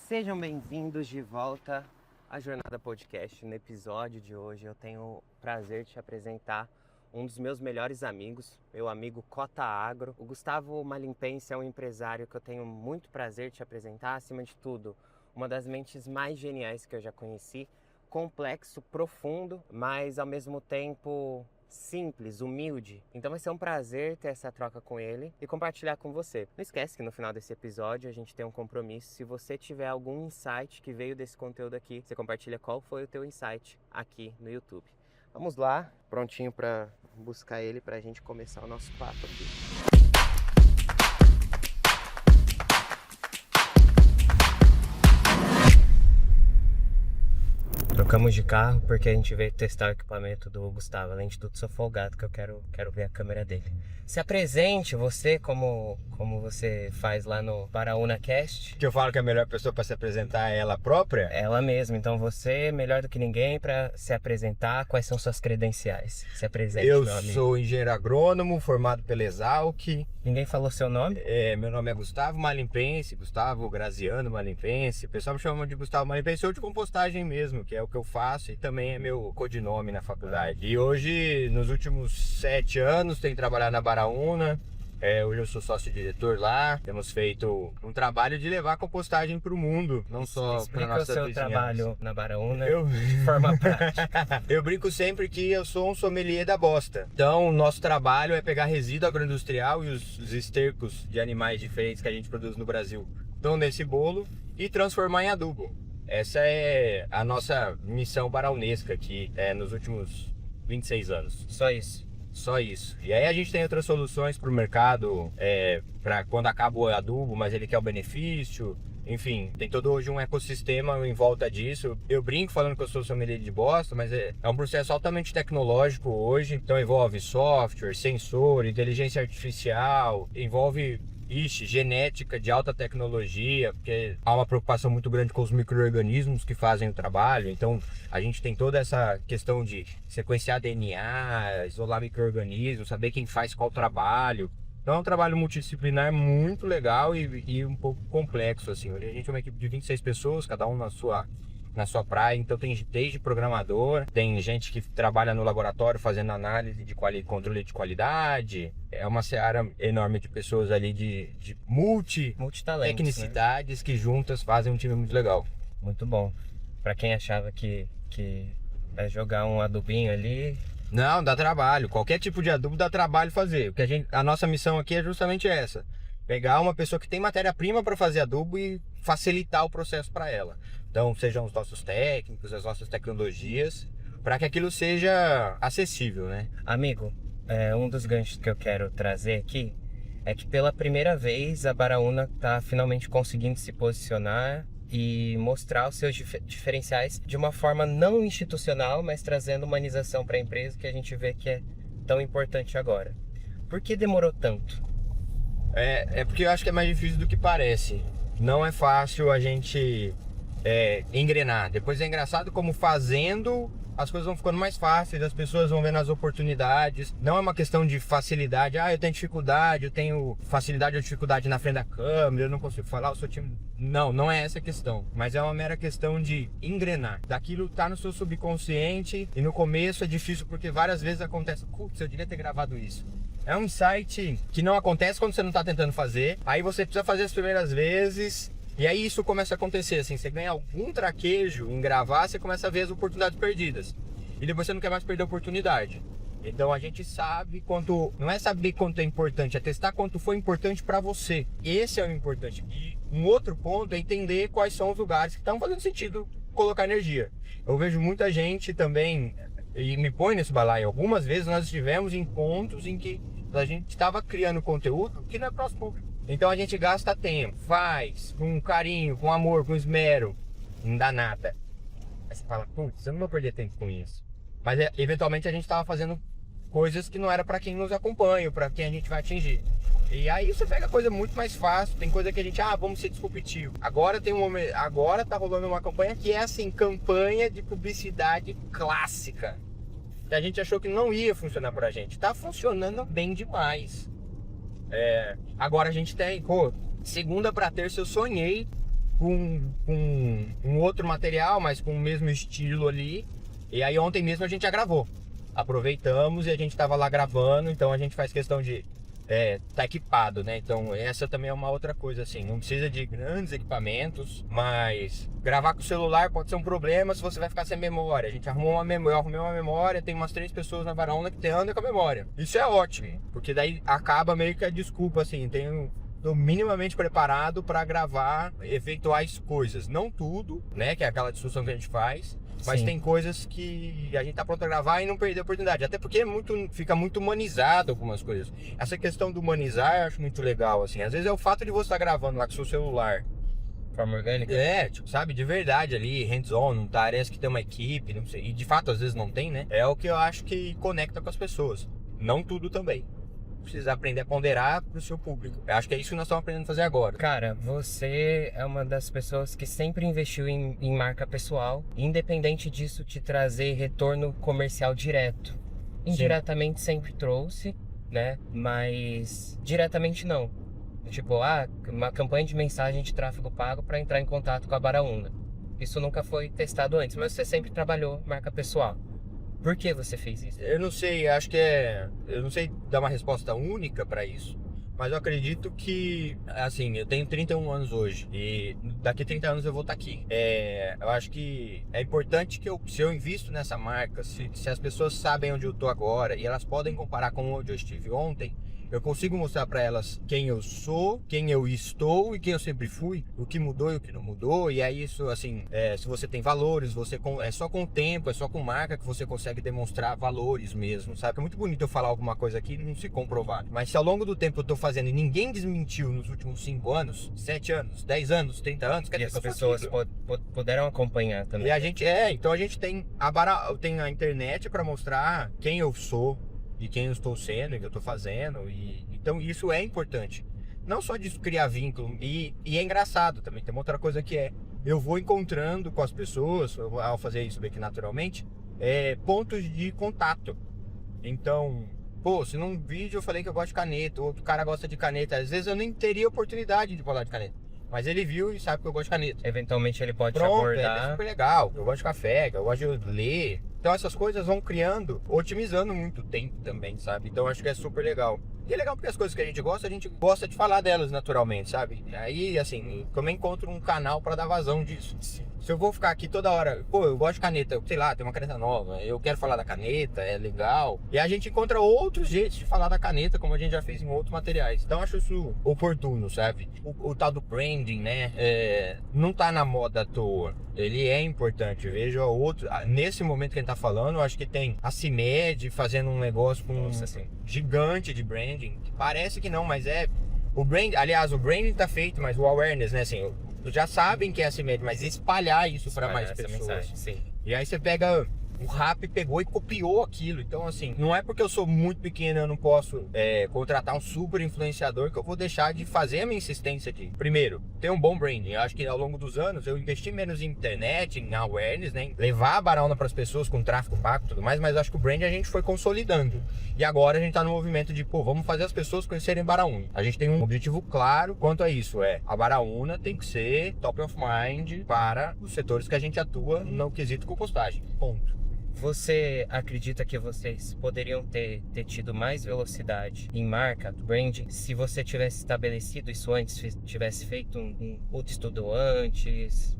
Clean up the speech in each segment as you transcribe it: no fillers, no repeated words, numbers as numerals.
Sejam bem-vindos de volta à Jornada Podcast. No episódio de hoje eu tenho o prazer de te apresentar um dos meus melhores amigos, meu amigo Cota Agro. O Gustavo Malimpense é um empresário que eu tenho muito prazer de te apresentar. Acima de tudo, uma das mentes mais geniais que eu já conheci. Complexo, profundo, mas ao mesmo tempo simples, humilde. Então vai ser um prazer ter essa troca com ele e compartilhar com você. Não esquece que no final desse episódio a gente tem um compromisso. Se você tiver algum insight que veio desse conteúdo aqui, você compartilha qual foi o teu insight aqui no YouTube. Vamos lá, prontinho para buscar ele pra gente começar o nosso papo aqui. Trocamos de carro porque a gente veio testar o equipamento do Gustavo. Além de tudo, sou folgado que eu quero ver a câmera dele. Se apresente você como você faz lá no Baraúna Cast. Que eu falo que a melhor pessoa para se apresentar é ela própria? Ela mesma. Então você, melhor do que ninguém para se apresentar. Quais são suas credenciais? Se apresente, Eu meu amigo. sou engenheiro agrônomo, formado pela Exalc. Ninguém falou seu nome? Meu nome é Gustavo Malimpense, Gustavo Graziano Malimpense. O pessoal me chama de Gustavo Malimpense ou de compostagem mesmo, que é o que eu faço e também é meu codinome na faculdade. E hoje, nos últimos 7 anos, tenho trabalhado na Baraúna. Hoje eu sou sócio-diretor lá. Temos feito um trabalho de levar a compostagem para o mundo, não só para nossa Explica o seu vizinhança. Trabalho na Baraúna de forma prática. Eu brinco sempre que eu sou um sommelier da bosta. Então, o nosso trabalho é pegar resíduo agroindustrial e os estercos de animais diferentes que a gente produz no Brasil estão nesse bolo e transformar em adubo. Essa é a nossa missão baraunesca aqui nos últimos 26 anos. Só isso. Só isso. E aí a gente tem outras soluções para o mercado, para quando acaba o adubo, mas ele quer o benefício. Enfim, tem todo hoje um ecossistema em volta disso. Eu brinco falando que eu sou sommelier de bosta, mas é um processo altamente tecnológico hoje. Então envolve software, sensor, inteligência artificial, envolve genética de alta tecnologia, porque há uma preocupação muito grande com os micro-organismos que fazem o trabalho. Então a gente tem toda essa questão de sequenciar DNA, isolar micro-organismos, saber quem faz qual trabalho. Então é um trabalho multidisciplinar muito legal e um pouco complexo, assim. A gente é uma equipe de 26 pessoas, cada um na sua praia. Então tem desde programador, tem gente que trabalha no laboratório fazendo análise de controle de qualidade. É uma seara enorme de pessoas ali de Multitalentos, tecnicidades, né? Que juntas fazem um time muito legal. Muito bom. Pra quem achava que é jogar um adubinho ali... Não, dá trabalho. Qualquer tipo de adubo dá trabalho fazer. Porque a nossa missão aqui é justamente essa. Pegar uma pessoa que tem matéria-prima para fazer adubo e facilitar o processo para ela. Então, sejam os nossos técnicos, as nossas tecnologias, para que aquilo seja acessível, né? Amigo, um dos ganchos que eu quero trazer aqui é que pela primeira vez a Baraúna está finalmente conseguindo se posicionar e mostrar os seus diferenciais de uma forma não institucional, mas trazendo humanização para a empresa, que a gente vê que é tão importante agora. Por que demorou tanto? É porque eu acho que é mais difícil do que parece. Não é fácil a gente engrenar. Depois é engraçado como fazendo as coisas vão ficando mais fáceis, as pessoas vão vendo as oportunidades. Não é uma questão de facilidade. Eu tenho dificuldade, eu tenho facilidade ou dificuldade na frente da câmera, eu não consigo falar, eu sou tímido. Não é essa a questão. Mas é uma mera questão de engrenar. Daquilo tá no seu subconsciente e no começo é difícil porque várias vezes acontece, putz, eu devia ter gravado isso. É um insight que não acontece quando você não tá tentando fazer. Aí você precisa fazer as primeiras vezes. E aí isso começa a acontecer, assim, você ganha algum traquejo em gravar, você começa a ver as oportunidades perdidas. E depois você não quer mais perder a oportunidade. Então a gente sabe quanto... Não é saber quanto é importante, é testar quanto foi importante para você. Esse é o importante. E um outro ponto é entender quais são os lugares que estão fazendo sentido colocar energia. Eu vejo muita gente também, e me põe nesse balaio, algumas vezes nós estivemos em pontos em que a gente estava criando conteúdo que não é para o público. Então a gente gasta tempo, faz com carinho, com amor, com esmero, não dá nada. Aí você fala, putz, eu não vou perder tempo com isso. Mas eventualmente a gente estava fazendo coisas que não era para quem nos acompanha, para quem a gente vai atingir. E aí você pega coisa muito mais fácil, tem coisa que a gente, vamos ser disruptivo. Agora tá rolando uma campanha que é assim, campanha de publicidade clássica. Que a gente achou que não ia funcionar pra gente. Tá funcionando bem demais. Agora a gente tem, segunda pra terça eu sonhei com um outro material, mas com o mesmo estilo ali. E aí ontem mesmo a gente já gravou. Aproveitamos e a gente estava lá gravando, então a gente faz questão de tá equipado, né? Então essa também é uma outra coisa, assim, não precisa de grandes equipamentos, mas gravar com o celular pode ser um problema se você vai ficar sem memória. A gente arrumou uma memória, eu arrumei uma memória, tem umas 3 pessoas na Baraúna que andam com a memória. Isso é ótimo, porque daí acaba meio que a desculpa, assim, tô minimamente preparado para gravar eventuais coisas, não tudo, né, que é aquela discussão que a gente faz. Mas Sim. tem coisas que a gente tá pronto a gravar e não perder a oportunidade. Até porque fica muito humanizado algumas coisas. Essa questão do humanizar eu acho muito legal, assim. Às vezes é o fato de você estar gravando lá com o seu celular. Forma orgânica? Tipo, sabe, de verdade ali, hands-on, não parece que tem uma equipe, não sei. E de fato, às vezes não tem, né? É o que eu acho que conecta com as pessoas. Não tudo também. Precisa aprender a ponderar pro seu público. Eu acho que é isso que nós estamos aprendendo a fazer agora. Cara, você é uma das pessoas que sempre investiu em marca pessoal, independente disso te trazer retorno comercial direto. Indiretamente sempre trouxe, né? Mas diretamente não. Tipo, uma campanha de mensagem de tráfego pago para entrar em contato com a Baraúna. Isso nunca foi testado antes, mas você sempre trabalhou marca pessoal. Por que você fez isso? Eu não sei, acho que eu não sei dar uma resposta única para isso, mas eu acredito que, assim, eu tenho 31 anos hoje e daqui a 30 anos eu vou estar aqui. Eu acho que é importante que se eu invisto nessa marca, se as pessoas sabem onde eu tô agora e elas podem comparar com onde eu estive ontem, eu consigo mostrar para elas quem eu sou, quem eu estou e quem eu sempre fui, o que mudou e o que não mudou. E aí isso, assim, se você tem valores, é só com o tempo, é só com marca que você consegue demonstrar valores mesmo, sabe? É muito bonito eu falar alguma coisa aqui e não se comprovar. Mas se ao longo do tempo eu tô fazendo e ninguém desmentiu nos últimos 5 anos, 7 anos, 10 anos, 30 anos, quer E dizer, as pessoas puderam acompanhar também. E a gente, então a gente tem a internet para mostrar quem eu sou, de quem eu estou sendo e o que eu estou fazendo, e então isso é importante. Não só disso criar vínculo, e é engraçado também, tem uma outra coisa que eu vou encontrando com as pessoas, ao fazer isso bem que naturalmente, pontos de contato. Então, se num vídeo eu falei que eu gosto de caneta, outro cara gosta de caneta, às vezes eu nem teria oportunidade de falar de caneta, mas ele viu e sabe que eu gosto de caneta. Eventualmente ele pode te É abordar. super legal, eu gosto de café, eu gosto de ler. Então essas coisas vão criando, otimizando muito o tempo também, sabe? Então acho que é super legal. E é legal porque as coisas que a gente gosta de falar delas naturalmente, sabe? Aí, assim, eu também encontro um canal pra dar vazão disso. Se eu vou ficar aqui toda hora, eu gosto de caneta, sei lá, tem uma caneta nova, eu quero falar da caneta, é legal. E a gente encontra outros jeitos de falar da caneta, como a gente já fez em outros materiais. Então eu acho isso oportuno, sabe? O tal do branding, né? Não tá na moda à toa. Ele é importante. Veja nesse momento que a gente tá falando, eu acho que tem a CIMED fazendo um negócio com gigante de branding. Parece que não, mas o branding tá feito, mas o awareness, né? Assim, já sabem que é a CIMED, mas espalhar isso para mais pessoas. Mensagem, sim. E aí você pega o Rappi pegou e copiou aquilo. Então, assim, não é porque eu sou muito pequeno, eu não posso contratar um super influenciador que eu vou deixar de fazer a minha insistência de, primeiro, ter um bom branding. Eu acho que ao longo dos anos eu investi menos em internet, em awareness, né? Levar a Baraúna para as pessoas com tráfego pago e tudo mais, mas eu acho que o branding a gente foi consolidando. E agora a gente tá no movimento de, vamos fazer as pessoas conhecerem Baraúna. A gente tem um objetivo claro quanto a isso, a Baraúna tem que ser top of mind para os setores que a gente atua no quesito compostagem. Ponto. Você acredita que vocês poderiam ter tido mais velocidade em marca, branding, se você tivesse estabelecido isso antes, tivesse feito um outro estudo antes?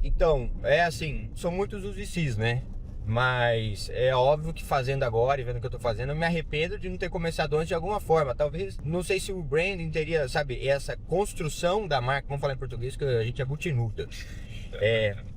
Então, assim, são muitos os VCs, né? Mas é óbvio que fazendo agora e vendo o que eu tô fazendo, eu me arrependo de não ter começado antes de alguma forma. Talvez, não sei se o branding teria, sabe, essa construção da marca, vamos falar em português que a gente é butinuda.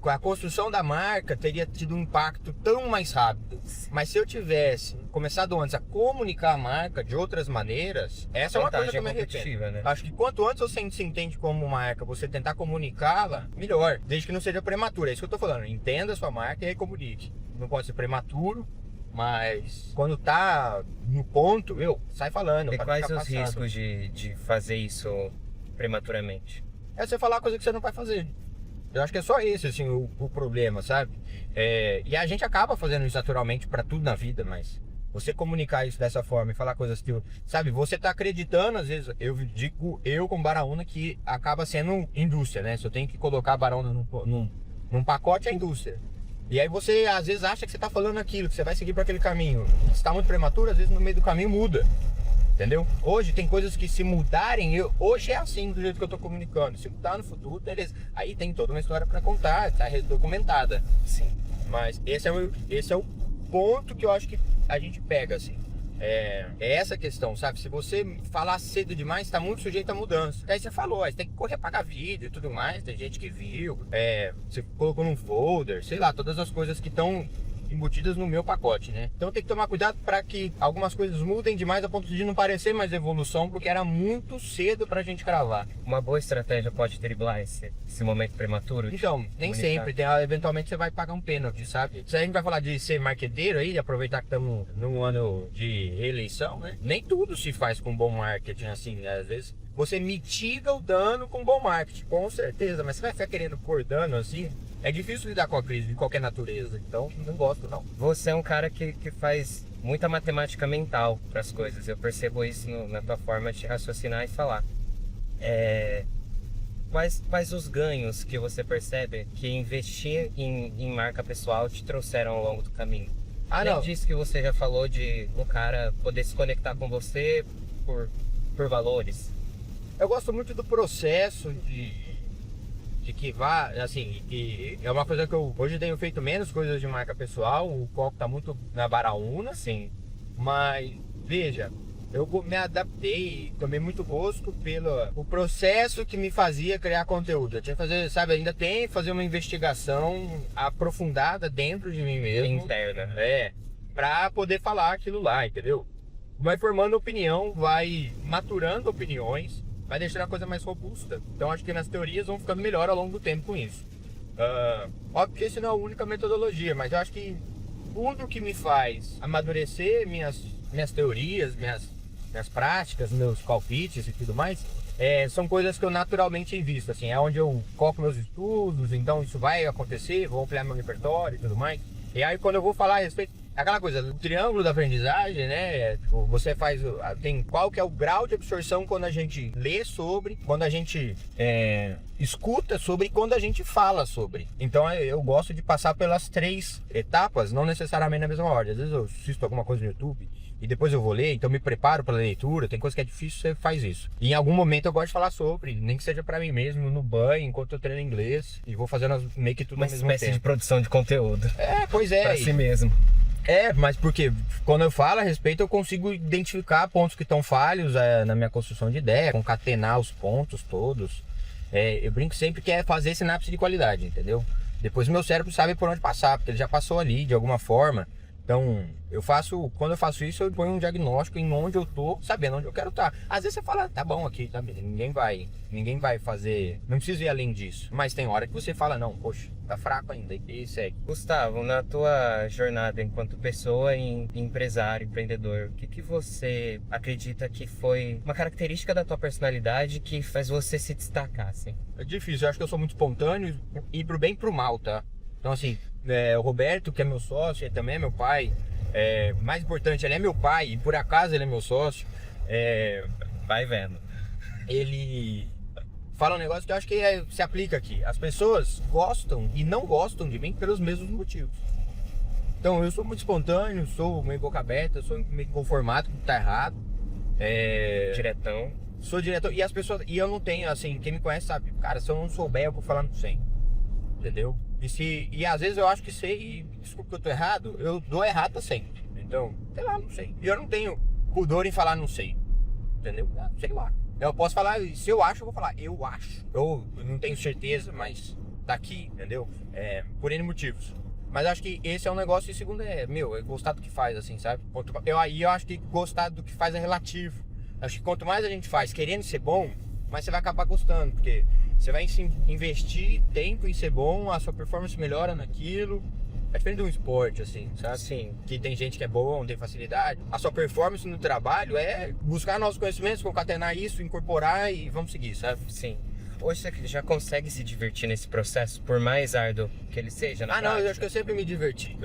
Com a construção da marca teria tido um impacto tão mais rápido. Mas se eu tivesse começado antes a comunicar a marca de outras maneiras, essa é uma coisa que eu me arrependo, né? Acho que quanto antes você se entende como marca, você tentar comunicá-la, melhor. Desde que não seja prematura, é isso que eu tô falando. Entenda a sua marca e aí comunique. Não pode ser prematuro, mas quando tá no ponto, sai falando. E quais os riscos de fazer isso prematuramente? É você falar coisa que você não vai fazer. Eu acho que é só esse, assim, o problema, sabe? E a gente acaba fazendo isso naturalmente para tudo na vida, mas Você comunicar isso dessa forma e falar coisas que, sabe, você tá acreditando, às vezes, eu digo, eu com Baraúna, que acaba sendo indústria, né? Se eu tenho que colocar a Baraúna num pacote, é indústria. E aí você, às vezes, acha que você tá falando aquilo, que você vai seguir para aquele caminho. Se tá muito prematuro, às vezes no meio do caminho muda. Entendeu? Hoje tem coisas que se mudarem, hoje é assim, do jeito que eu tô comunicando. Se mudar no futuro, beleza. Aí tem toda uma história para contar, tá documentada. Sim. Mas esse é o ponto que eu acho que a gente pega, assim. É essa questão, sabe? Se você falar cedo demais, tá muito sujeito a mudança. Aí você falou, aí você tem que correr apagar vídeo e tudo mais, tem gente que viu. Você colocou num folder, sei lá, todas as coisas que estão embutidas no meu pacote, né? Então tem que tomar cuidado para que algumas coisas mudem demais a ponto de não parecer mais evolução, porque era muito cedo pra gente cravar. Uma boa estratégia pode driblar esse momento prematuro? Então, nem sempre. Eventualmente você vai pagar um pênalti, sabe? Se a gente vai falar de ser marqueteiro aí, de aproveitar que estamos num ano de reeleição, né? Nem tudo se faz com bom marketing, assim, né? Às vezes você mitiga o dano com bom marketing, com certeza. Mas você vai ficar querendo pôr dano assim... É difícil lidar com a crise de qualquer natureza, então não gosto não. Você é um cara que faz muita matemática mental para as coisas, eu percebo isso na tua forma de raciocinar e falar. Quais os ganhos que você percebe que investir em marca pessoal te trouxeram ao longo do caminho? Além disso que você já falou de um cara poder se conectar com você por valores. Eu gosto muito do processo de que vá, assim, que é uma coisa que eu hoje tenho feito menos coisas de marca pessoal, o foco tá muito na Baraúna, sim, mas veja, eu me adaptei, tomei muito gosto pelo o processo que me fazia criar conteúdo. Eu tinha que fazer, sabe, ainda tem que fazer uma investigação aprofundada dentro de mim mesmo, interna, pra poder falar aquilo lá, entendeu? Vai formando opinião, vai maturando opiniões, vai deixando a coisa mais robusta. Então acho que minhas teorias vão ficando melhor ao longo do tempo com isso. Óbvio que essa não é a única metodologia, mas eu acho que tudo que me faz amadurecer minhas teorias, minhas práticas, meus palpites e tudo mais, são coisas que eu naturalmente invisto. Assim, é onde eu coloco meus estudos, então isso vai acontecer, vou ampliar meu repertório e tudo mais. E aí quando eu vou falar a respeito... Aquela coisa, o triângulo da aprendizagem, né? Você faz... Tem qual que é o grau de absorção quando a gente lê sobre, quando a gente escuta sobre e quando a gente fala sobre. Então eu gosto de passar pelas 3 etapas, não necessariamente na mesma ordem. Às vezes eu assisto alguma coisa no YouTube e depois eu vou ler, então eu me preparo para a leitura. Tem coisa que é difícil, você faz isso. E em algum momento eu gosto de falar sobre, nem que seja para mim mesmo, no banho, enquanto eu treino inglês. E vou fazendo meio que tudo ao mesmo tempo. Uma espécie de produção de conteúdo. Pois é. Pra si mesmo. Mas porque quando eu falo a respeito, eu consigo identificar pontos que estão falhos na minha construção de ideia, concatenar os pontos todos. Eu brinco sempre que é fazer sinapse de qualidade, entendeu? Depois o meu cérebro sabe por onde passar, porque ele já passou ali de alguma forma. Então, quando eu faço isso, eu ponho um diagnóstico em onde eu tô, sabendo onde eu quero estar. Às vezes você fala, tá bom aqui, tá bem, ninguém vai fazer, não precisa ir além disso. Mas tem hora que você fala, não, poxa, tá fraco ainda, e segue. Gustavo, na tua jornada enquanto pessoa e empresário, empreendedor, o que você acredita que foi uma característica da tua personalidade que faz você se destacar, assim? É difícil, eu acho que eu sou muito espontâneo e pro bem e pro mal, tá? Então assim, o Roberto, que é meu sócio, ele também é meu pai. Mais importante, ele é meu pai e por acaso ele é meu sócio. Vai vendo. Ele fala um negócio que eu acho que se aplica aqui. As pessoas gostam e não gostam de mim pelos mesmos motivos. Então eu sou muito espontâneo, sou meio boca aberta, sou meio conformado com o que tá errado. Diretão. Sou diretor. E as pessoas. E eu não tenho, assim, quem me conhece sabe, cara, se eu não souber, eu vou falar no 100. Entendeu? E às vezes eu acho que sei, e desculpa que eu tô errado, eu dou errado sempre. Então, sei lá, não sei. E eu não tenho pudor em falar não sei. Entendeu? Sei lá. Eu posso falar, se eu acho, eu vou falar, eu acho. Eu não tenho certeza, mas tá aqui, entendeu? Por N motivos. Mas acho que esse é um negócio, e segundo é gostar do que faz, assim, sabe? Eu acho que gostar do que faz é relativo. Acho que quanto mais a gente faz querendo ser bom, mais você vai acabar gostando, porque você vai investir tempo em ser bom, a sua performance melhora naquilo. É diferente de um esporte, assim, sabe? Sim. Que tem gente que é boa, tem facilidade. A sua performance no trabalho é buscar novos conhecimentos, concatenar isso, incorporar e vamos seguir, sabe? Sim. Hoje você já consegue se divertir nesse processo, por mais árduo que ele seja, na prática? Não, eu acho que eu sempre me diverti.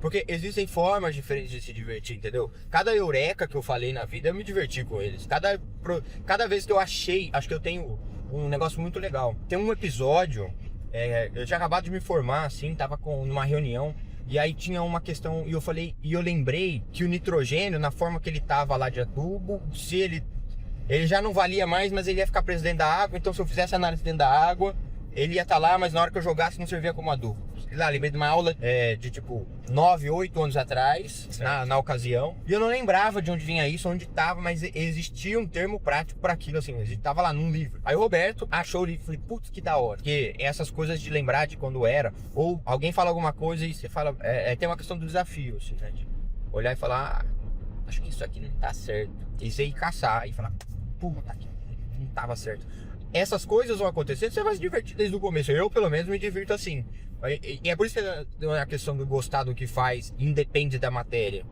Porque existem formas diferentes de se divertir, entendeu? Cada eureka que eu falei na vida, eu me diverti com eles. Cada vez que eu achei, acho que eu tenho um negócio muito legal. Tem um episódio, eu tinha acabado de me formar, assim, tava numa reunião, e aí tinha uma questão, e eu lembrei que o nitrogênio, na forma que ele tava lá de adubo, se ele já não valia mais, mas ele ia ficar preso dentro da água, então se eu fizesse análise dentro da água, ele ia estar lá, mas na hora que eu jogasse não servia como adubo. Lembrei de uma aula de tipo 9, 8 anos atrás, na ocasião, e eu não lembrava de onde vinha isso, onde estava, mas existia um termo prático para aquilo, assim, estava lá num livro. Aí o Roberto achou o livro e falei, putz, que da hora, porque essas coisas de lembrar de quando era, ou alguém fala alguma coisa e você fala, tem uma questão do desafio, assim, né, de olhar e falar, acho que isso aqui não tá certo, e você ir caçar e falar, puta, aqui não tava certo. Essas coisas vão acontecendo, você vai se divertir desde o começo. Eu, pelo menos, me divirto assim. E é por isso que a questão do gostar do que faz independe da matéria.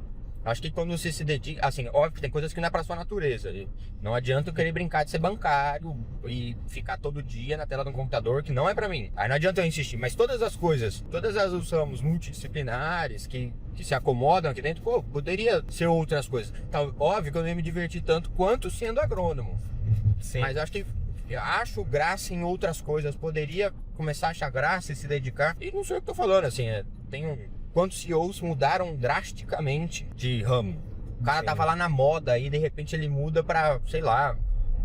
Acho que quando você se dedica, assim, óbvio que tem coisas que não é pra sua natureza. Não adianta eu querer brincar de ser bancário e ficar todo dia na tela do computador, que não é pra mim. Aí não adianta eu insistir. Mas todas as coisas, todas as ramos multidisciplinares que se acomodam aqui dentro, poderia ser outras coisas. Então, óbvio que eu não ia me divertir tanto quanto sendo agrônomo. Sim. Mas eu acho graça em outras coisas. Poderia começar a achar graça e se dedicar. E não sei o que eu tô falando, assim, quantos CEOs mudaram drasticamente de ramo. O cara tava lá na moda e de repente ele muda pra, sei lá,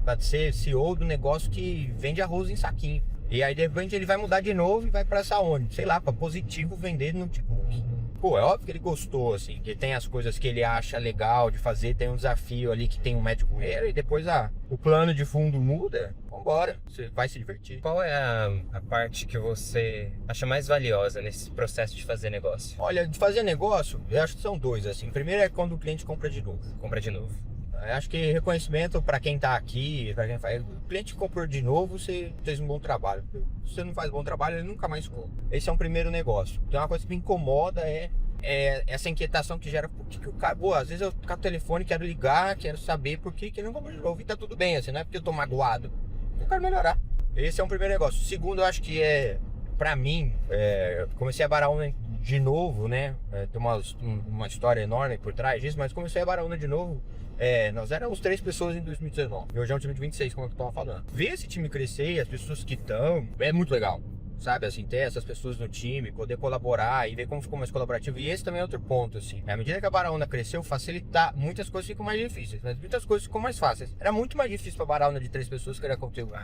pra ser CEO do negócio que vende arroz em saquinho. E aí de repente ele vai mudar de novo e vai pra essa onde? Sei lá, pra Positivo vender notebook. Pô, é óbvio que ele gostou, assim, que tem as coisas que ele acha legal de fazer, tem um desafio ali que tem um médico com ele, e depois o plano de fundo muda, vambora, você vai se divertir. Qual é a parte que você acha mais valiosa nesse processo de fazer negócio? Olha, de fazer negócio, eu acho que são dois, assim. Primeiro é quando o cliente compra de novo. Compra de novo. Eu acho que reconhecimento para quem tá aqui, para quem faz. O cliente comprou de novo, você fez um bom trabalho. Se você não faz bom trabalho, ele nunca mais compra. Esse é um primeiro negócio. Então, uma coisa que me incomoda é essa inquietação que gera. Por que o cara. Pô, às vezes eu fico com o telefone, quero ligar, quero saber por que ele não comprou de novo. E tá tudo bem, assim, não é porque eu tô magoado. Eu quero melhorar. Esse é um primeiro negócio. Segundo, eu acho que pra mim, comecei a Baraúna de novo, né? Tem uma história enorme por trás disso, mas comecei a Baraúna de novo. Nós éramos 3 pessoas em 2019. Hoje é um time de 26, como eu tava falando. Ver esse time crescer e as pessoas que estão, é muito legal. Sabe, assim, ter essas pessoas no time, poder colaborar e ver como ficou mais colaborativo. E esse também é outro ponto, assim. À medida que a Baraúna cresceu, facilitar, muitas coisas ficam mais difíceis, mas muitas coisas ficam mais fáceis. Era muito mais difícil pra Baraúna de 3 pessoas criar conteúdo.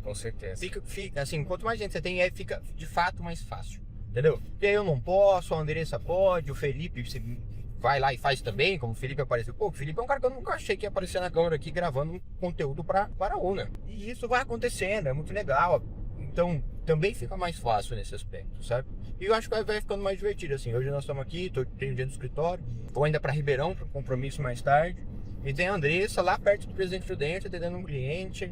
Com certeza. Fica, assim, quanto mais gente você tem, fica de fato mais fácil. Entendeu? E aí eu não posso, a Andressa pode, o Felipe, você vai lá e faz também, como o Felipe apareceu. Pô, o Felipe é um cara que eu nunca achei que ia aparecer na câmera aqui gravando um conteúdo pra Baraúna. E isso vai acontecendo, é muito legal. Então, também fica mais fácil nesse aspecto, sabe? E eu acho que vai ficando mais divertido, assim. Hoje nós estamos aqui, tenho um dia no escritório, vou ainda pra Ribeirão, para compromisso mais tarde. E tem a Andressa lá perto do Presidente Prudente, atendendo um cliente.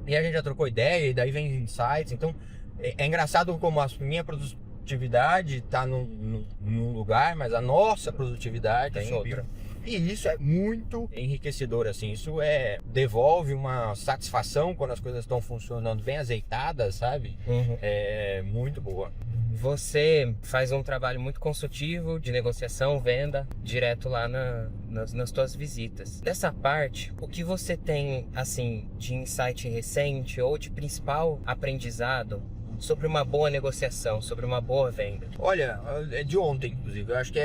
E a gente já trocou ideia, e daí vem insights. Então, é engraçado como a minha produtividade tá num lugar, mas a nossa produtividade tem outra. E isso é muito enriquecedor, assim. Isso devolve uma satisfação quando as coisas estão funcionando bem azeitadas, sabe? Uhum. É muito boa. Você faz um trabalho muito consultivo de negociação, venda, direto lá nas tuas visitas. Dessa parte, o que você tem, assim, de insight recente ou de principal aprendizado sobre uma boa negociação, sobre uma boa venda? Olha, é de ontem, inclusive. Eu acho que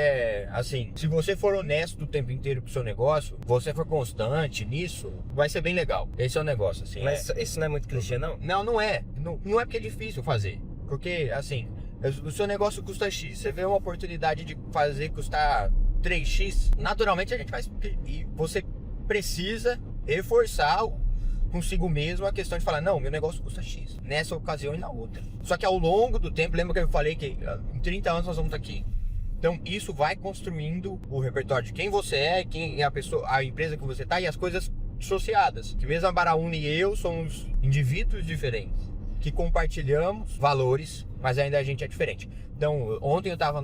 assim, se você for honesto o tempo inteiro pro seu negócio, você for constante nisso, vai ser bem legal. Esse é o negócio, assim. Mas isso não é muito clichê, não? Não é. Não é porque é difícil fazer. Porque, assim, o seu negócio custa X. Você vê uma oportunidade de fazer custar 3X, naturalmente a gente faz. E você precisa reforçar consigo mesmo a questão de falar, não, meu negócio custa X, nessa ocasião e na outra. Só que ao longo do tempo, lembra que eu falei que em 30 anos nós vamos estar aqui. Então isso vai construindo o repertório de quem você é, quem é a empresa que você está e as coisas associadas. Que mesmo a Baraúna e eu somos indivíduos diferentes, que compartilhamos valores, mas ainda a gente é diferente. Então ontem eu estava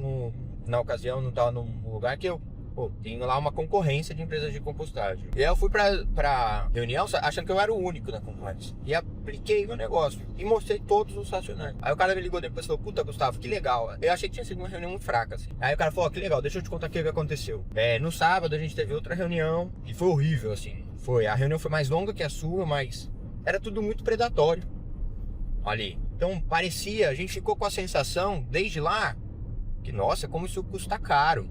na ocasião, não estava num lugar que eu Pô, tem lá uma concorrência de empresas de compostagem. E aí eu fui pra reunião achando que eu era o único na concorrência. E apliquei o negócio. E mostrei todos os racionais. Aí o cara me ligou depois e falou, puta, Gustavo, que legal. Eu achei que tinha sido uma reunião muito fraca, assim. Aí o cara falou, que legal, deixa eu te contar o que aconteceu. No sábado a gente teve outra reunião e foi horrível, assim. A reunião foi mais longa que a sua, mas era tudo muito predatório ali. Então parecia, a gente ficou com a sensação, desde lá, que nossa, como isso custa caro.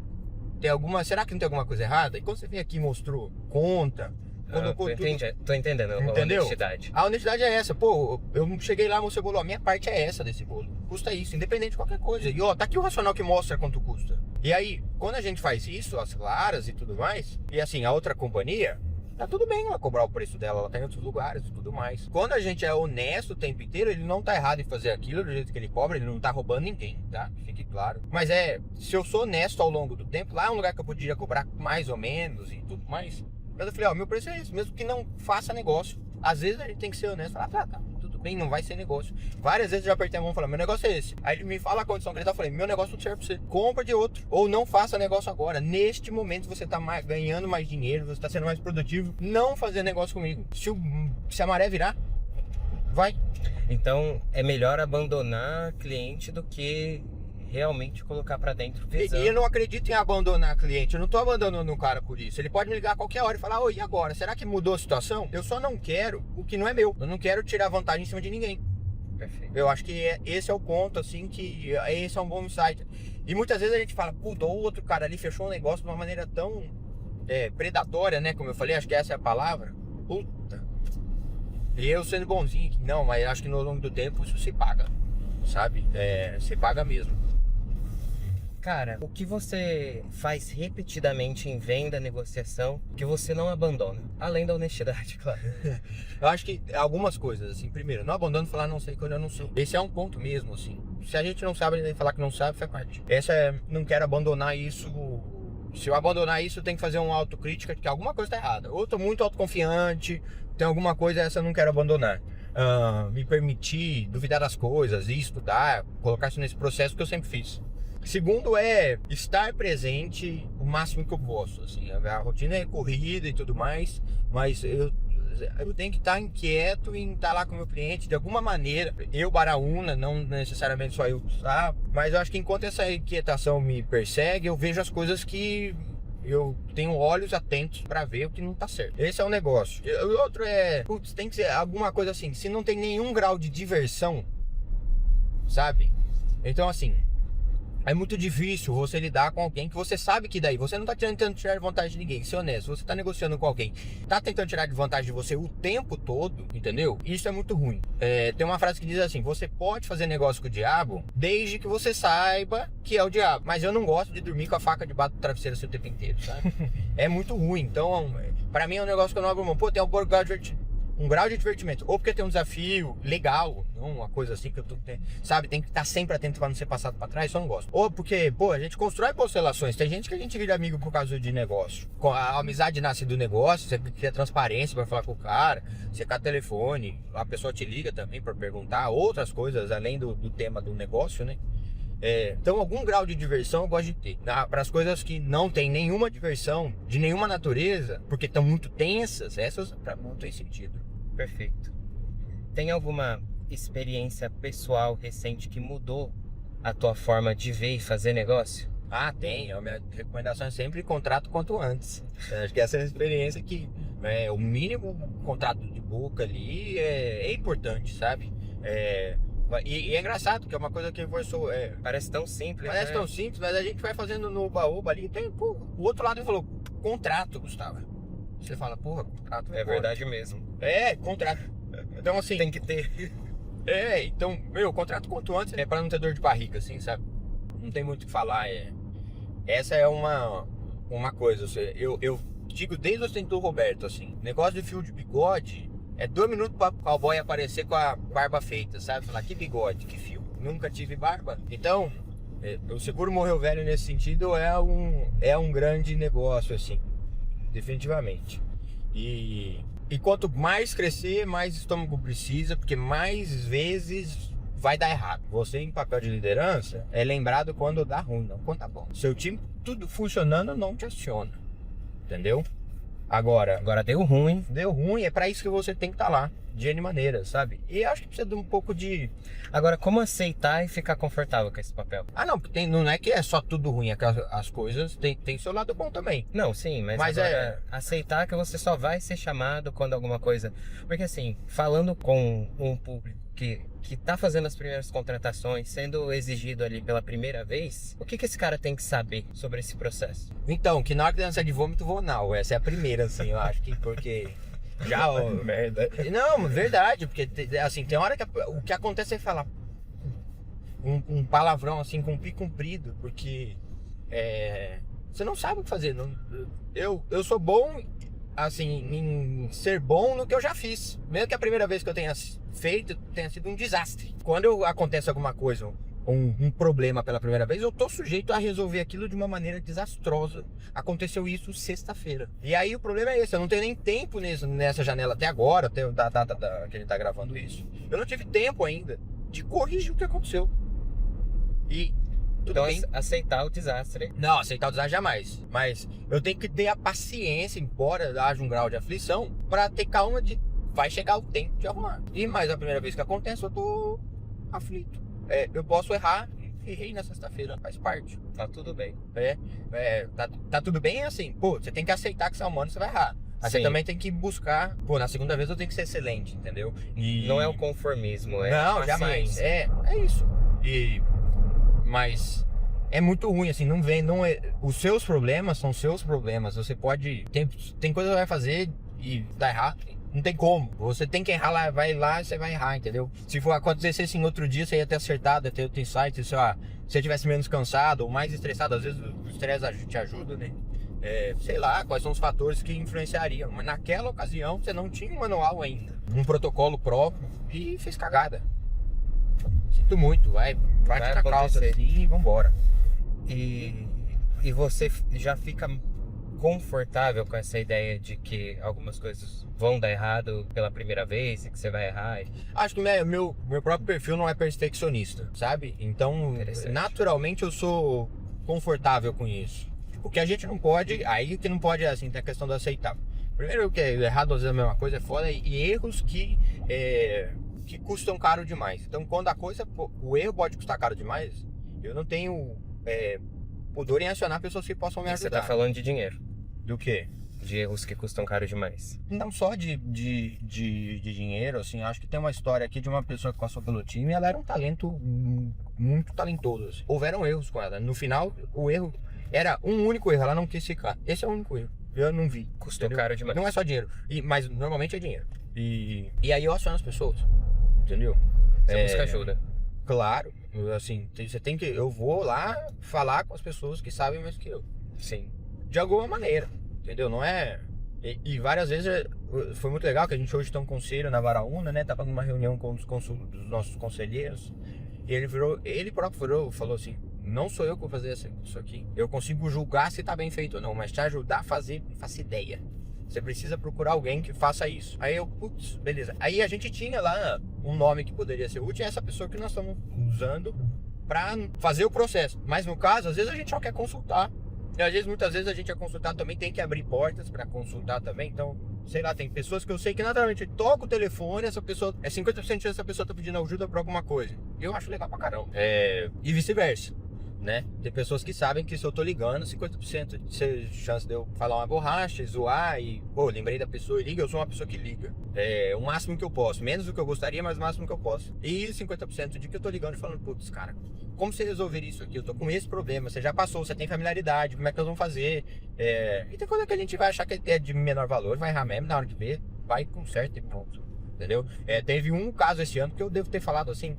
Será que não tem alguma coisa errada? E quando você vem aqui e mostrou, conta, colocou tudo... Tô entendendo. Entendeu? A honestidade. A honestidade é essa. Pô, eu cheguei lá, você falou, a minha parte é essa desse bolo. Custa isso, independente de qualquer coisa. E ó, tá aqui o racional que mostra quanto custa. E aí, quando a gente faz isso, as claras e tudo mais, e assim, a outra companhia, tá tudo bem ela cobrar o preço dela, ela tá em outros lugares e tudo mais. Quando a gente é honesto o tempo inteiro, ele não tá errado em fazer aquilo do jeito que ele cobra, ele não tá roubando ninguém, tá? Fique claro. Mas se eu sou honesto ao longo do tempo, lá é um lugar que eu podia cobrar mais ou menos e tudo mais. Mas eu falei, ó, meu preço é esse, mesmo que não faça negócio. Às vezes a gente tem que ser honesto, falar, tá, tudo bem, não vai ser negócio. Várias vezes eu já apertei a mão e falei, meu negócio é esse. Aí ele me fala a condição que ele tá, eu falei, meu negócio não serve pra você, compra de outro. Ou não faça negócio agora. Neste momento você tá ganhando mais dinheiro, você tá sendo mais produtivo. Não fazer negócio comigo. Se a maré virar, vai. Então é melhor abandonar cliente do que realmente colocar pra dentro E eu não acredito em abandonar cliente. Eu não tô abandonando um cara por isso. Ele pode me ligar a qualquer hora e falar, oi, e agora? Será que mudou a situação? Eu só não quero o que não é meu. Eu não quero tirar vantagem em cima de ninguém. Perfeito. Eu acho que esse é o ponto, assim, que esse é um bom insight. E muitas vezes a gente fala, puta, o outro cara ali fechou um negócio de uma maneira tão predatória, né? Como eu falei, acho que essa é a palavra. Puta. E eu sendo bonzinho, não, mas acho que no longo do tempo isso se paga, sabe? Se paga mesmo. Cara, o que você faz repetidamente em venda, negociação, que você não abandona? Além da honestidade, claro. Eu acho que algumas coisas, assim, primeiro, não abandono falar não sei quando eu não sei. Esse é um ponto mesmo, assim. Se a gente não sabe, nem falar que não sabe, faz parte. Não quero abandonar isso. Se eu abandonar isso, eu tenho que fazer uma autocrítica de que alguma coisa tá errada. Ou eu tô muito autoconfiante, tem alguma coisa, essa eu não quero abandonar. Me permitir duvidar das coisas, estudar, colocar isso nesse processo que eu sempre fiz. Segundo estar presente o máximo que eu posso, assim, a rotina é corrida e tudo mais, mas eu tenho que estar inquieto em estar lá com o meu cliente de alguma maneira, eu Baraúna, não necessariamente só eu, tá? Mas eu acho que enquanto essa inquietação me persegue, eu vejo as coisas que eu tenho olhos atentos para ver o que não tá certo. Esse é um negócio. O outro tem que ser alguma coisa assim, se não tem nenhum grau de diversão, sabe? Então assim, é muito difícil você lidar com alguém que você sabe que daí você não tá tentando tirar vantagem de ninguém, ser honesto. Você tá negociando com alguém, tá tentando tirar de vantagem de você o tempo todo, entendeu? Isso é muito ruim. Tem uma frase que diz assim, você pode fazer negócio com o diabo desde que você saiba que é o diabo. Mas eu não gosto de dormir com a faca debaixo do travesseiro assim o tempo inteiro, sabe? É muito ruim. Então, pra mim é um negócio que eu não abro mão. Pô, tem um grau de divertimento, ou porque tem um desafio legal, não uma coisa assim que eu tô, sabe, tem que estar sempre atento para não ser passado para trás, isso eu não gosto. Ou porque, pô, a gente constrói boas relações, tem gente que a gente vira amigo por causa de negócio. A amizade nasce do negócio, você cria transparência para falar com o cara, você cata telefone, a pessoa te liga também para perguntar outras coisas além do tema do negócio, né? Então algum grau de diversão eu gosto de ter. Para as coisas que não tem nenhuma diversão de nenhuma natureza, porque estão muito tensas, essas para mim não tem sentido. Perfeito. Tem alguma experiência pessoal recente que mudou a tua forma de ver e fazer negócio? Tem. A minha recomendação é sempre contrato quanto antes. Acho que essa é a experiência que o mínimo contrato de boca ali é importante, sabe? E é engraçado, que é uma coisa que reforçou. Parece tão simples. Parece tão simples, mas a gente vai fazendo no baúba ali. Tem, o outro lado ele falou, contrato, Gustavo. Você fala, porra, contrato. É verdade mesmo. Contrato. Então assim. Tem que ter. Então, contrato quanto antes pra não ter dor de barriga, assim, sabe? Não tem muito o que falar. Essa é uma coisa. Eu digo desde o tempo do Roberto, assim. Negócio de fio de bigode 2 minutos pra cowboy aparecer com a barba feita, sabe? Falar, que bigode, que fio. Nunca tive barba. Então, o seguro morreu velho nesse sentido é um grande negócio, assim. Definitivamente. E quanto mais crescer, mais estômago precisa, porque mais vezes vai dar errado. Você, em papel de liderança, é lembrado quando dá ruim, não quando tá bom. Seu time, tudo funcionando, não te aciona. Entendeu? Agora deu ruim. Deu ruim, é pra isso que você tem que estar lá. De N maneira, sabe? E acho que precisa de um pouco de... Agora, como aceitar e ficar confortável com esse papel? Não, porque não é que é só tudo ruim, é que as coisas tem seu lado bom também. Não, sim, mas agora aceitar que você só vai ser chamado quando alguma coisa... Porque assim, falando com um público que tá fazendo as primeiras contratações, sendo exigido ali pela primeira vez, o que esse cara tem que saber sobre esse processo? Então, que na hora que dançar de vômito, vou não. Essa é a primeira, assim, eu acho que porque... Já, ó, merda. Não, verdade, porque assim, tem hora que o que acontece é falar um palavrão assim com um pi comprido, porque você não sabe o que fazer. Eu sou bom assim em ser bom no que eu já fiz, mesmo que a primeira vez que eu tenha feito tenha sido um desastre. Quando acontece alguma coisa, um problema pela primeira vez, eu tô sujeito a resolver aquilo de uma maneira desastrosa. Aconteceu isso sexta-feira. E aí o problema é esse, eu não tenho nem tempo nessa janela até agora, até a data que ele tá gravando isso. Eu não tive tempo ainda de corrigir o que aconteceu. E tudo então bem. Aceitar o desastre. Não, aceitar o desastre jamais. Mas eu tenho que ter a paciência, embora haja um grau de aflição, pra ter calma de... Vai chegar o tempo de arrumar. E mais a primeira vez que acontece, eu tô aflito. Eu posso errar, errei na sexta-feira, faz parte. Tá tudo bem. Tá tudo bem assim, pô, você tem que aceitar que você é humano, você vai errar. Mas você também tem que buscar, pô, na segunda vez eu tenho que ser excelente, entendeu? E... Não é o conformismo, é não, paciência. jamais, é isso. Mas é muito ruim, assim, os seus problemas são seus problemas, você pode, tem coisa que você vai fazer e dá errado. Não tem como. Você tem que errar lá, vai lá e você vai errar, entendeu? Se for acontecer assim outro dia, você ia ter acertado, ia ter outro insight, se você tivesse menos cansado ou mais estressado, às vezes o estresse te ajuda, né? Sei lá, quais são os fatores que influenciariam. Mas naquela ocasião, você não tinha um manual ainda, um protocolo próprio e fez cagada. Sinto muito, vai com a calça assim e vambora. E você já fica confortável com essa ideia de que algumas coisas vão dar errado pela primeira vez e que você vai errar? Acho que meu próprio perfil não é perfeccionista, sabe? Então, naturalmente eu sou confortável com isso. O que a gente não pode, aí que não pode é assim, tem a questão do aceitar. Primeiro que errado às vezes é a mesma coisa, é foda, e erros que custam caro demais. Então, quando o erro pode custar caro demais, eu não tenho pudor em acionar pessoas que possam me ajudar. Você tá falando de dinheiro. Do quê? De erros que custam caro demais. Não só de dinheiro, assim, acho que tem uma história aqui de uma pessoa que passou pelo time e ela era um talento muito talentoso, assim. Houveram erros com ela. No final, o erro era um único erro, ela não quis ficar. Esse é o único erro. Eu não vi. Custou caro demais. Não é só dinheiro, mas normalmente é dinheiro. E aí eu aciono as pessoas, entendeu? Você busca ajuda. Claro, assim, você tem que... Eu vou lá falar com as pessoas que sabem mais que eu. Sim. De alguma maneira, entendeu? Não é... E várias vezes foi muito legal que a gente hoje tem um conselho na Varaúna, né? Tava numa reunião com dos nossos conselheiros. E ele próprio falou assim: não sou eu que vou fazer isso aqui. Eu consigo julgar se tá bem feito ou não, mas te ajudar a fazer, não faço ideia. Você precisa procurar alguém que faça isso. Aí eu, putz, beleza. Aí a gente tinha lá um nome que poderia ser útil, é essa pessoa que nós estamos usando para fazer o processo. Mas no caso, às vezes a gente só quer consultar. E muitas vezes a gente quer consultar também, tem que abrir portas para consultar também. Então, sei lá, tem pessoas que eu sei que naturalmente toca o telefone, essa pessoa, 50% de chance dessa pessoa tá pedindo ajuda para alguma coisa. Eu acho legal pra caramba. E vice-versa, né? Tem pessoas que sabem que se eu tô ligando, 50% de chance de eu falar uma borracha, zoar e, pô, lembrei da pessoa e liga, eu sou uma pessoa que liga. O máximo que eu posso, menos do que eu gostaria, mas o máximo que eu posso. E 50% de que eu tô ligando e falando, putz, cara, como você resolver isso aqui? Eu tô com esse problema, você já passou, você tem familiaridade, como é que nós vamos fazer? E tem coisa que a gente vai achar que é de menor valor, vai errar mesmo, na hora de ver, vai com certo e pronto, entendeu? Teve um caso esse ano que eu devo ter falado assim,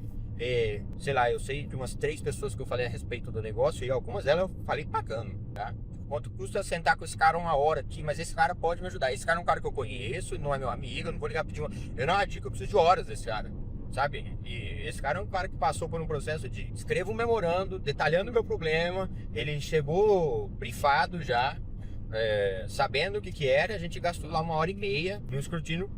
sei lá, eu sei de umas 3 pessoas que eu falei a respeito do negócio e algumas delas eu falei pagando, tá? Quanto custa sentar com esse cara 1 hora aqui, mas esse cara pode me ajudar. Esse cara é um cara que eu conheço, não é meu amigo, eu não vou ligar pedir eu não dica, eu preciso de horas desse cara, sabe? E esse cara é um cara que passou por um processo de escreva um memorando, detalhando o meu problema, ele chegou brifado já, sabendo o que era, a gente gastou lá 1h30 no escrutínio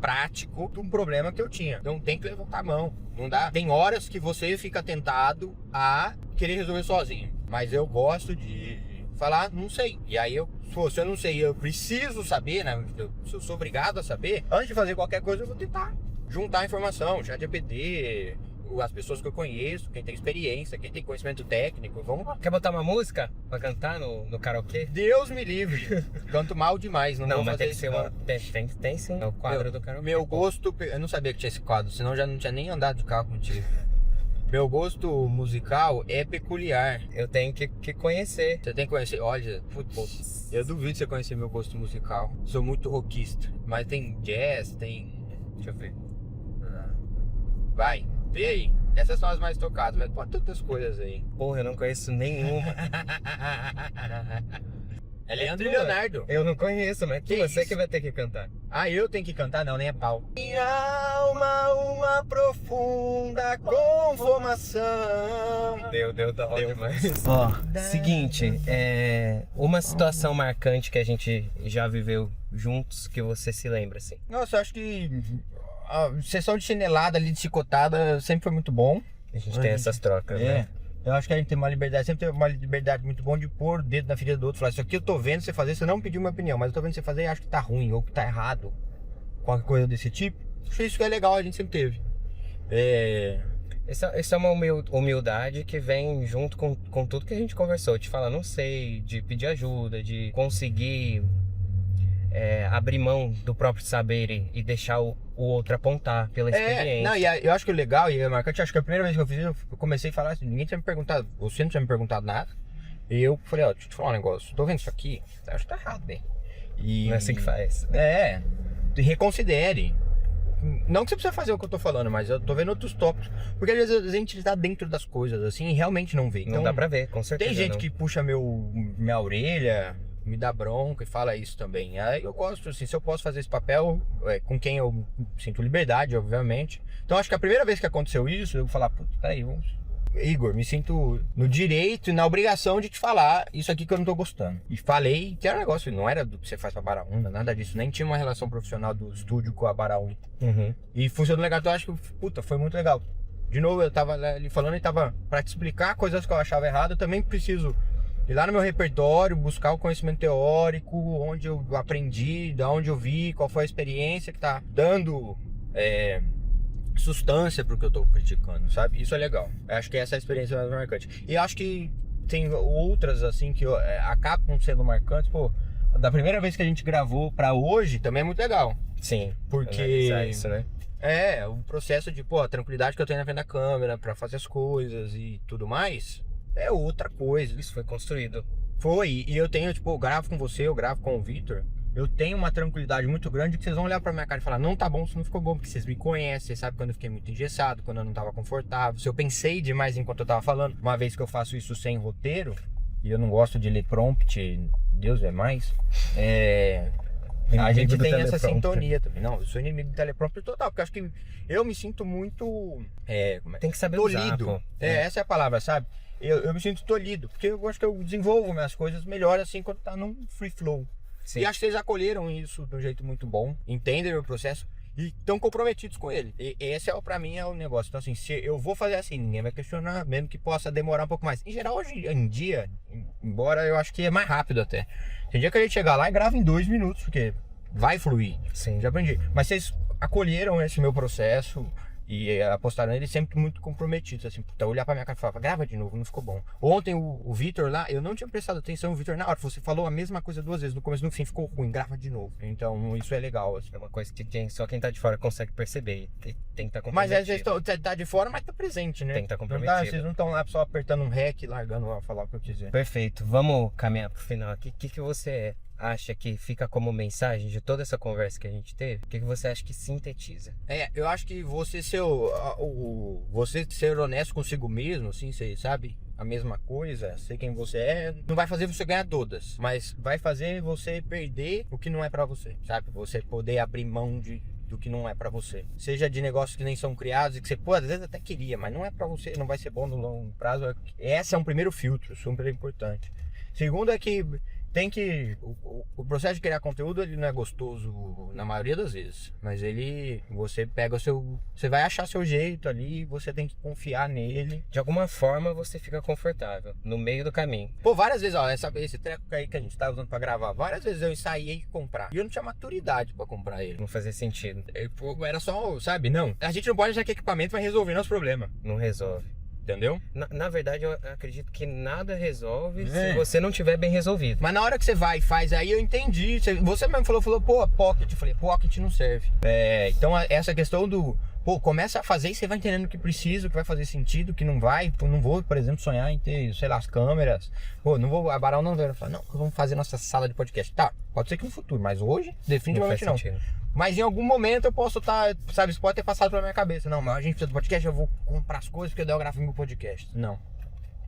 prático de um problema que eu tinha. Então tem que levantar a mão. Não dá. Tem horas que você fica tentado a querer resolver sozinho. Mas eu gosto de falar, não sei. E aí se eu não sei, eu preciso saber, né? Se eu sou obrigado a saber, antes de fazer qualquer coisa, eu vou tentar juntar a informação, ChatGPT, as pessoas que eu conheço, quem tem experiência, quem tem conhecimento técnico, vamos lá. Quer botar uma música pra cantar no karaokê? Deus me livre. Canto mal demais, não vou mas fazer tem que isso, ser não. Tem sim, é o quadro do karaokê. Meu gosto, eu não sabia que tinha esse quadro, senão eu já não tinha nem andado de carro contigo. Meu gosto musical é peculiar. Eu tenho que conhecer. Você tem que conhecer, olha, putz, eu duvido você conhecer meu gosto musical. Sou muito rockista, mas tem jazz, tem... Deixa eu ver. Vai, vê aí. Essas são as mais tocadas, mas pode ter outras coisas aí. Porra, eu não conheço nenhuma. É Leandro e tua? Leonardo. Eu não conheço, mas Que você isso? que vai ter que cantar. Ah, eu tenho que cantar? Não, nem é pau. Minha alma, uma profunda conformação. Deu demais. Ó, seguinte, uma situação marcante que a gente já viveu juntos que você se lembra, assim. Nossa, eu acho que a sessão de chinelada ali, de chicotada, sempre foi muito bom. A gente tem essas trocas, né? Eu acho que a gente tem uma liberdade, sempre teve uma liberdade muito boa de pôr o dedo na ferida do outro. Falar, isso aqui eu tô vendo você fazer, você não pediu minha opinião, mas eu tô vendo você fazer e acho que tá ruim, ou que tá errado. Qualquer coisa desse tipo. Acho isso que é legal, a gente sempre teve. Essa é uma humildade que vem junto com tudo que a gente conversou. De falar, não sei, de pedir ajuda, de conseguir abrir mão do próprio saber e deixar o outro apontar pela experiência. Não, eu acho que o legal e é marcante, acho que a primeira vez que eu fiz isso, eu comecei a falar assim, ninguém tinha me perguntado, você não tinha me perguntado nada. E eu falei, ó, deixa eu te falar um negócio, tô vendo isso aqui, acho que tá errado, bem. E não é assim que faz. Reconsidere. Não que você precisa fazer o que eu tô falando, mas eu tô vendo outros tópicos. Porque às vezes a gente tá dentro das coisas, assim, e realmente não vê. Então, não dá pra ver, com certeza. Tem gente não. que puxa minha orelha, me dá bronca e fala isso também. Aí eu gosto, assim, se eu posso fazer esse papel com quem eu sinto liberdade, obviamente. Então acho que a primeira vez que aconteceu isso, eu vou falar, putz, peraí, Igor, me sinto no direito e na obrigação de te falar isso aqui que eu não tô gostando. E falei que era um negócio, não era do que você faz pra Baraúna, nada disso. Nem tinha uma relação profissional do estúdio com a Baraúna. Uhum. E funcionou legal, então eu acho que, puta, foi muito legal. De novo, eu tava ali falando e tava pra te explicar coisas que eu achava errado. Eu também preciso ir lá no meu repertório, buscar o conhecimento teórico, onde eu aprendi, da onde eu vi, qual foi a experiência que tá dando substância pro que eu tô criticando, sabe? Isso é legal. Eu acho que essa é a experiência mais marcante. E acho que tem outras, assim, que acabam sendo marcantes. Pô, da primeira vez que a gente gravou pra hoje, também é muito legal. Sim, porque isso, né? O processo de, a tranquilidade que eu tenho na frente da câmera pra fazer as coisas e tudo mais, é outra coisa. Isso foi construído. Foi, e eu tenho, eu gravo com você, eu gravo com o Vitor. Eu tenho uma tranquilidade muito grande que vocês vão olhar pra minha cara e falar, não tá bom, isso não ficou bom, porque vocês me conhecem, vocês sabem quando eu fiquei muito engessado, quando eu não tava confortável, se eu pensei demais enquanto eu tava falando. Uma vez que eu faço isso sem roteiro, e eu não gosto de ler prompt, Deus é mais, a gente tem essa sintonia também. Não, eu sou inimigo do teleprompter total, porque eu acho que eu me sinto muito... tem que saber tolhido. usar, pô. Essa é a palavra, sabe? Eu me sinto tolhido, porque eu acho que eu desenvolvo minhas coisas melhor assim quando tá num free flow. Sim. E acho que vocês acolheram isso de um jeito muito bom, entendem o processo e estão comprometidos com ele. E esse pra mim é o negócio. Então assim, se eu vou fazer assim, ninguém vai questionar, mesmo que possa demorar um pouco mais. Em geral, hoje em dia, embora eu acho que é mais rápido até. Tem dia que a gente chegar lá e grava em 2 minutos, porque vai fluir. Sim. Já aprendi. Mas vocês acolheram esse meu processo e apostaram nele sempre muito comprometidos, assim, olhar pra minha cara e falar, grava de novo, não ficou bom. Ontem o Vitor lá, eu não tinha prestado atenção, o Vitor na hora, você falou a mesma coisa 2 vezes, no começo e no fim ficou ruim, grava de novo. Então isso é legal, assim. É uma coisa que só quem tá de fora consegue perceber, tem que estar comprometido. Mas às vezes tá de fora, mas tá presente, né? Tem que estar comprometido. Vocês não estão lá só apertando um REC e largando a falar o que eu quiser. Perfeito, vamos caminhar pro final aqui. O que você acha que fica como mensagem de toda essa conversa que a gente teve? O que você acha que sintetiza? Eu acho que você ser honesto consigo mesmo, assim, você sabe? A mesma coisa, ser quem você é, não vai fazer você ganhar todas, mas vai fazer você perder o que não é pra você, sabe? Você poder abrir mão do que não é pra você. Seja de negócios que nem são criados e que você, às vezes até queria, mas não é pra você, não vai ser bom no longo prazo. Esse é um primeiro filtro, super importante. Segundo é que tem que... O processo de criar conteúdo, ele não é gostoso na maioria das vezes. Mas você pega o seu... Você vai achar seu jeito ali, você tem que confiar nele. De alguma forma você fica confortável, no meio do caminho. Pô, várias vezes, ó, esse treco aí que a gente tava usando pra gravar, várias vezes eu ensaiei comprar. E eu não tinha maturidade pra comprar ele. Não fazia sentido. Era só, sabe, não. A gente não pode achar que equipamento vai resolver nosso problema. Não resolve. Entendeu? Na verdade, eu acredito que nada resolve se você não tiver bem resolvido. Mas na hora que você vai e faz aí, eu entendi. Você mesmo falou, pô, Pocket. Eu falei, Pocket não serve. Então essa questão do... Pô, começa a fazer e você vai entendendo o que precisa, o que vai fazer sentido, o que não vai. Pô, não vou, por exemplo, sonhar em ter, sei lá, as câmeras. Pô, não vou, a Barão não vai falar, não, vamos fazer nossa sala de podcast. Tá, pode ser que no futuro, mas hoje, definitivamente não. Mas em algum momento eu posso estar, sabe, isso pode ter passado pela minha cabeça. Não, mas a gente precisa do podcast, eu vou comprar as coisas porque eu gravo meu podcast. Não,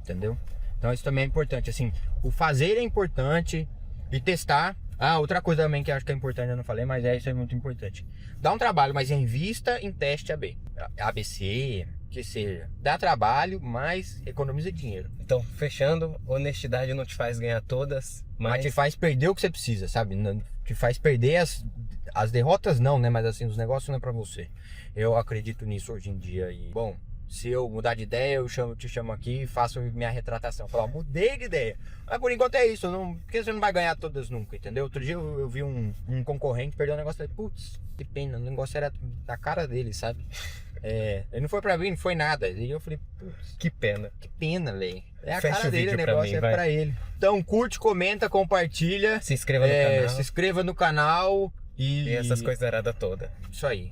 entendeu? Então isso também é importante, assim, o fazer é importante e testar. Ah, outra coisa também que eu acho que é importante, eu não falei, mas isso é muito importante. Dá um trabalho, mas invista em teste AB. ABC, que seja. Dá trabalho, mas economiza dinheiro. Então, fechando, honestidade não te faz ganhar todas, mas te faz perder o que você precisa, sabe? Não, te faz perder as derrotas não, né? Mas assim, os negócios não é pra você. Eu acredito nisso hoje em dia e... Bom, se eu mudar de ideia, eu te chamo aqui e faço minha retratação. Falar, mudei de ideia. Mas por enquanto é isso, porque você não vai ganhar todas nunca, entendeu? Outro dia eu vi um concorrente perder um negócio e falei, putz, que pena, o negócio era da cara dele, sabe? Ele não foi pra mim, não foi nada. E eu falei, putz, que pena, velho. É a Fecha cara dele, o mim, negócio pra ele. Então curte, comenta, compartilha. Se inscreva no canal. Se inscreva no canal e essas coisas aradas todas. Isso aí.